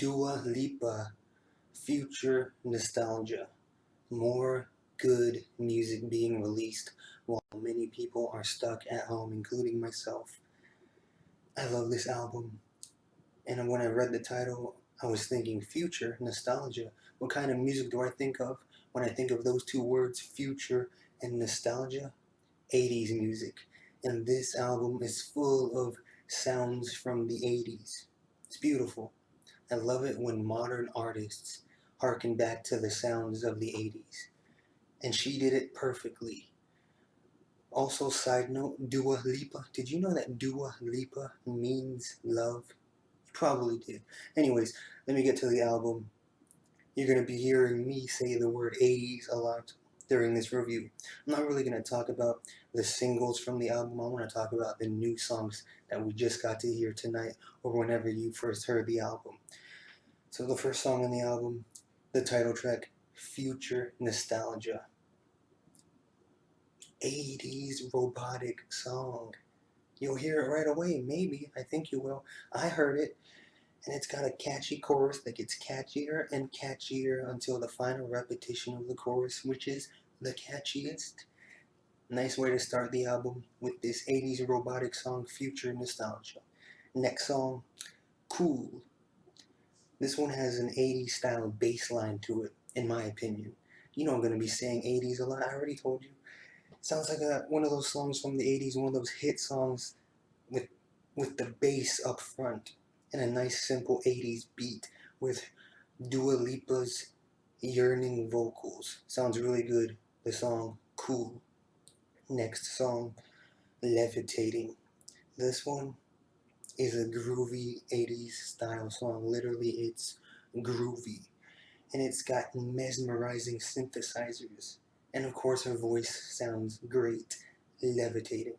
Dua Lipa, future nostalgia. More good music being released while many people are stuck at home, including myself. I love this album, and when I read the title, I was thinking future nostalgia. What kind of music do I think of when I think of those two words, future and nostalgia? 80s music. And this album is full of sounds from the 80s. It's beautiful. I love it when modern artists harken back to the sounds of the 80s. And she did it perfectly. Also, side note, Dua Lipa. Did you know that Dua Lipa means love? You probably did. Anyways, let me get to the album. You're going to be hearing me say the word 80s a lot during this review. I'm not really going to talk about the singles from the album. I want to talk about the new songs that we just got to hear tonight or whenever you first heard the album. So the first song on the album, the title track, Future Nostalgia. 80s robotic song. You'll hear it right away, maybe. I think you will. I heard it, and it's got a catchy chorus that gets catchier and catchier until the final repetition of the chorus, which is the catchiest. Nice way to start the album with this 80s robotic song, Future Nostalgia. Next song, Cool. This one has an 80s style bass line to it, in my opinion. You know I'm going to be saying 80s a lot, I already told you. Sounds like one of those songs from the 80s, one of those hit songs with the bass up front and a nice simple 80s beat with Dua Lipa's yearning vocals. Sounds really good. The song Cool. Next song, Levitating. This one is a groovy 80s style song. Literally, it's groovy. And it's got mesmerizing synthesizers. And of course, her voice sounds great. Levitating.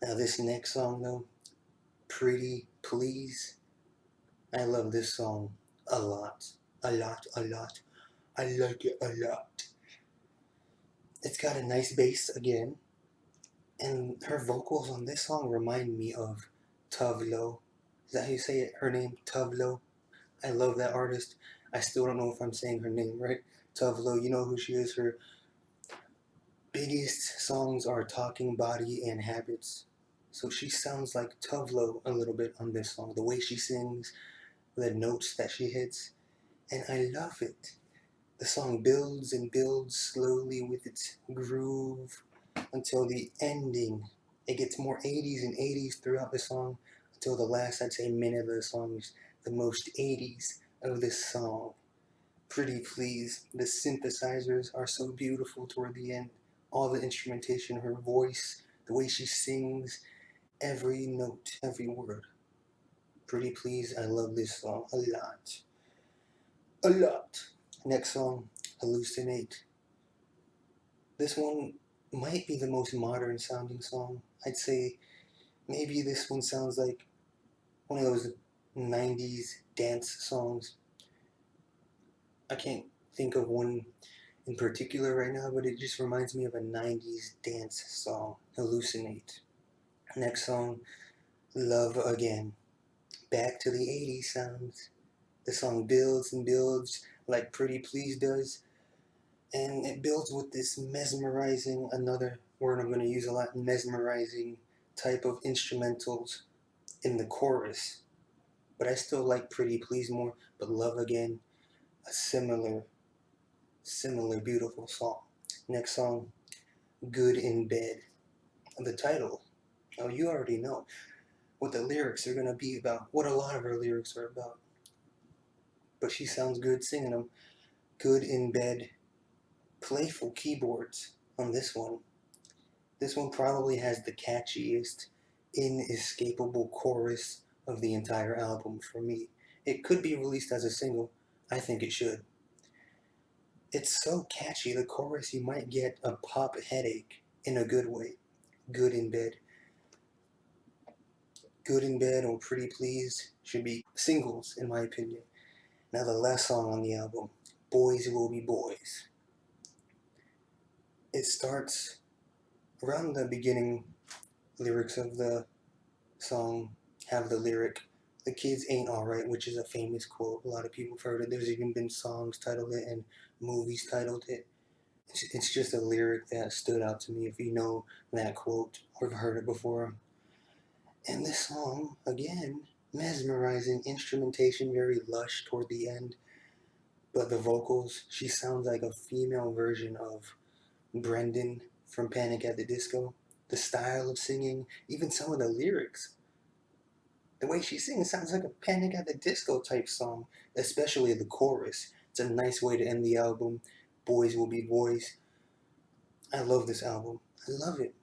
Now, this next song, though, Pretty Please. I love this song a lot. A lot, a lot. I like it a lot. It's got a nice bass again. And her vocals on this song remind me of Tavlo. Is that how you say it? Her name, Tavlo. I love that artist. I still don't know if I'm saying her name right. Tavlo, you know who she is. Her biggest songs are Talking Body and Habits. So she sounds like Tavlo a little bit on this song. The way she sings, the notes that she hits, and I love it. The song builds and builds slowly with its groove until the ending. It gets more 80s and 80s throughout the song until the last, I'd say, minute of the song is the most 80s of this song. Pretty Please. The synthesizers are so beautiful toward the end. All the instrumentation, her voice, the way she sings, every note, every word. Pretty Please, I love this song a lot. A lot. Next song, Hallucinate. This one might be the most modern sounding song. I'd say maybe this one sounds like one of those 90s dance songs. I can't think of one in particular right now, but it just reminds me of a 90s dance song, Hallucinate. Next song, Love Again. Back to the 80s sounds. The song builds and builds like Pretty Please does, and it builds with this mesmerizing, another word I'm going to use a lot, mesmerizing type of instrumentals in the chorus. But I still like Pretty Please more, but Love Again, a similar beautiful song. Next song, Good in Bed. The title, oh, you already know what the lyrics are going to be about, what a lot of her lyrics are about. But she sounds good singing them. Good in Bed, playful keyboards on this one. This one probably has the catchiest, inescapable chorus of the entire album for me. It could be released as a single. I think it should. It's so catchy, the chorus, you might get a pop headache in a good way. Good in Bed. Good in Bed or Pretty Please should be singles, in my opinion. Now, the last song on the album, Boys Will Be Boys. It starts around the beginning lyrics of the song, have the lyric, The kids ain't alright, which is a famous quote. A lot of people have heard it. There's even been songs titled it and movies titled it. It's just a lyric that stood out to me if you know that quote or have heard it before. And this song, again, mesmerizing instrumentation, very lush toward the end. But the vocals, she sounds like a female version of Brendan from Panic at the Disco. The style of singing, even some of the lyrics. The way she sings sounds like a Panic at the Disco type song, especially the chorus. It's a nice way to end the album. Boys will be boys. I love this album. I love it.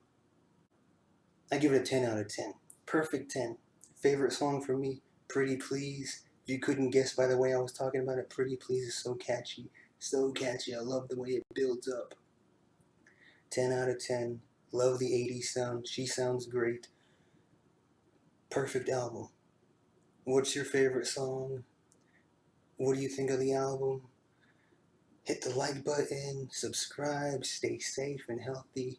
I give it a 10 out of 10. Perfect 10. Favorite song for me, Pretty Please. If you couldn't guess by the way I was talking about it, Pretty Please is so catchy. So catchy. I love the way it builds up. 10 out of 10. Love the 80s sound. She sounds great. Perfect album. What's your favorite song? What do you think of the album? Hit the like button, subscribe, stay safe and healthy.